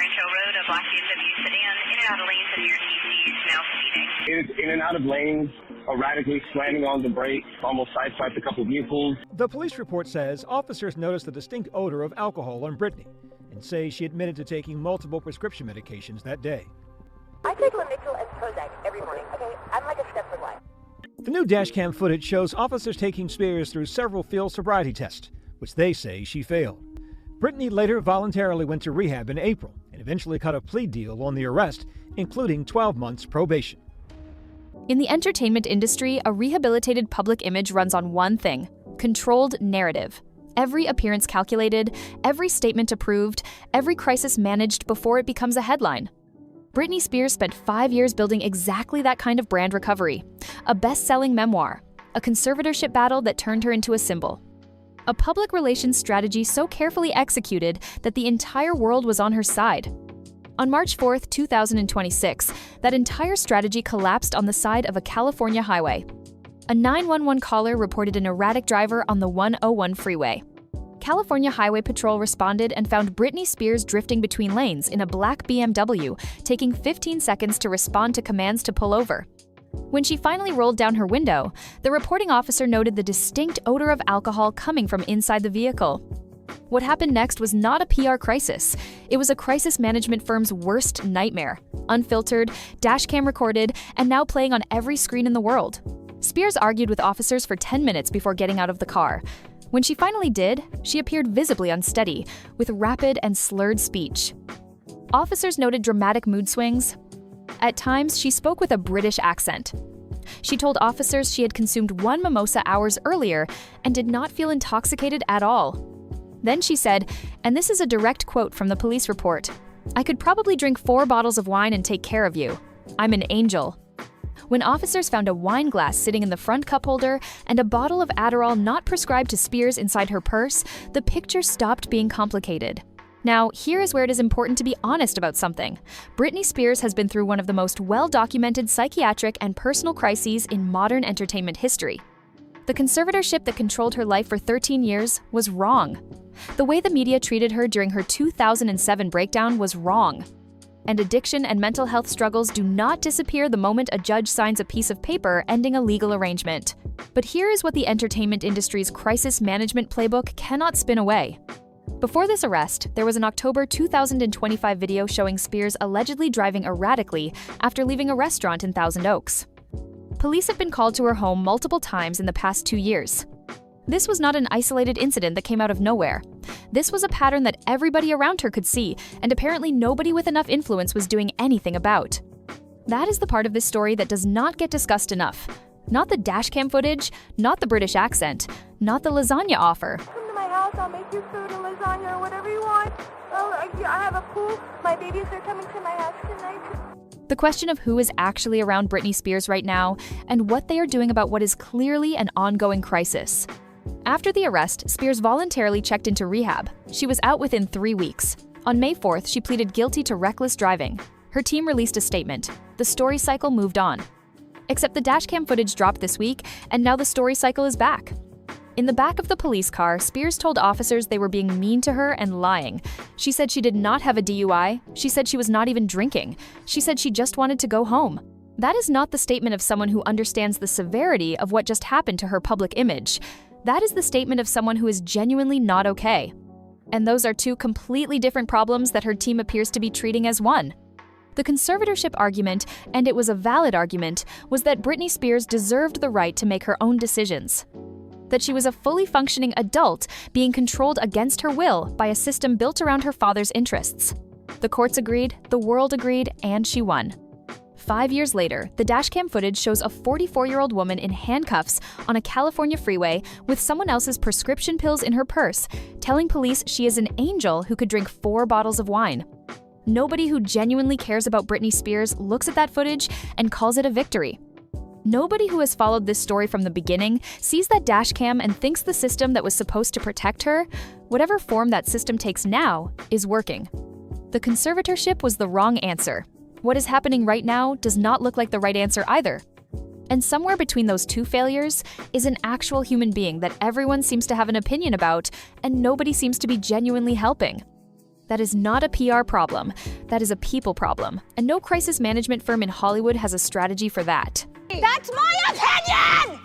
Rancho Road, a black BMW sedan, in and out of lanes and near TC, now speeding. It is in and out of lanes, erratically slamming on the brakes, almost sideswiped a couple vehicles. The police report says officers noticed a distinct odor of alcohol on Britney and say she admitted to taking multiple prescription medications that day. I take Lamictal and Prozac every morning, okay? I'm like a step for life. The new dashcam footage shows officers taking Spears through several field sobriety tests, which they say she failed. Britney later voluntarily went to rehab in April and eventually cut a plea deal on the arrest, including 12 months probation. In the entertainment industry, a rehabilitated public image runs on one thing: controlled narrative. Every appearance calculated, every statement approved, every crisis managed before it becomes a headline. Britney Spears spent 5 years building exactly that kind of brand recovery. A best-selling memoir, a conservatorship battle that turned her into a symbol. A public relations strategy so carefully executed that the entire world was on her side. On March 4, 2026, that entire strategy collapsed on the side of a California highway. A 911 caller reported an erratic driver on the 101 freeway. California Highway Patrol responded and found Britney Spears drifting between lanes in a black BMW, taking 15 seconds to respond to commands to pull over. When she finally rolled down her window, the reporting officer noted the distinct odor of alcohol coming from inside the vehicle. What happened next was not a PR crisis. It was a crisis management firm's worst nightmare. Unfiltered, dashcam recorded, and now playing on every screen in the world. Spears argued with officers for 10 minutes before getting out of the car. When she finally did, she appeared visibly unsteady, with rapid and slurred speech. Officers noted dramatic mood swings. At times, she spoke with a British accent. She told officers she had consumed one mimosa hours earlier and did not feel intoxicated at all. Then she said, and this is a direct quote from the police report, "I could probably drink 4 bottles of wine and take care of you. I'm an angel." When officers found a wine glass sitting in the front cup holder and a bottle of Adderall not prescribed to Spears inside her purse, the picture stopped being complicated. Now, here is where it is important to be honest about something. Britney Spears has been through one of the most well-documented psychiatric and personal crises in modern entertainment history. The conservatorship that controlled her life for 13 years was wrong. The way the media treated her during her 2007 breakdown was wrong. And addiction and mental health struggles do not disappear the moment a judge signs a piece of paper ending a legal arrangement. But here is what the entertainment industry's crisis management playbook cannot spin away. Before this arrest, there was an October 2025 video showing Spears allegedly driving erratically after leaving a restaurant in Thousand Oaks. Police have been called to her home multiple times in the past 2 years. This was not an isolated incident that came out of nowhere. This was a pattern that everybody around her could see, and apparently nobody with enough influence was doing anything about. That is the part of this story that does not get discussed enough. Not the dashcam footage, not the British accent, not the lasagna offer. Come to my house, I'll make you food and lasagna or whatever you want. Oh, I have a pool. My babies are coming to my house tonight. The question of who is actually around Britney Spears right now and what they are doing about what is clearly an ongoing crisis. After the arrest, Spears voluntarily checked into rehab. She was out within 3 weeks. On May 4th, she pleaded guilty to reckless driving. Her team released a statement. The story cycle moved on. Except the dashcam footage dropped this week, and now the story cycle is back. In the back of the police car, Spears told officers they were being mean to her and lying. She said she did not have a DUI. She said she was not even drinking. She said she just wanted to go home. That is not the statement of someone who understands the severity of what just happened to her public image. That is the statement of someone who is genuinely not okay. And those are 2 completely different problems that her team appears to be treating as one. The conservatorship argument, and it was a valid argument, was that Britney Spears deserved the right to make her own decisions. That she was a fully functioning adult being controlled against her will by a system built around her father's interests. The courts agreed, the world agreed, and she won. 5 years later, the dashcam footage shows a 44-year-old woman in handcuffs on a California freeway with someone else's prescription pills in her purse, telling police she is an angel who could drink 4 bottles of wine. Nobody who genuinely cares about Britney Spears looks at that footage and calls it a victory. Nobody who has followed this story from the beginning sees that dashcam and thinks the system that was supposed to protect her, whatever form that system takes now, is working. The conservatorship was the wrong answer. What is happening right now does not look like the right answer either. And somewhere between those 2 failures is an actual human being that everyone seems to have an opinion about and nobody seems to be genuinely helping. That is not a PR problem. That is a people problem. And no crisis management firm in Hollywood has a strategy for that. That's my opinion!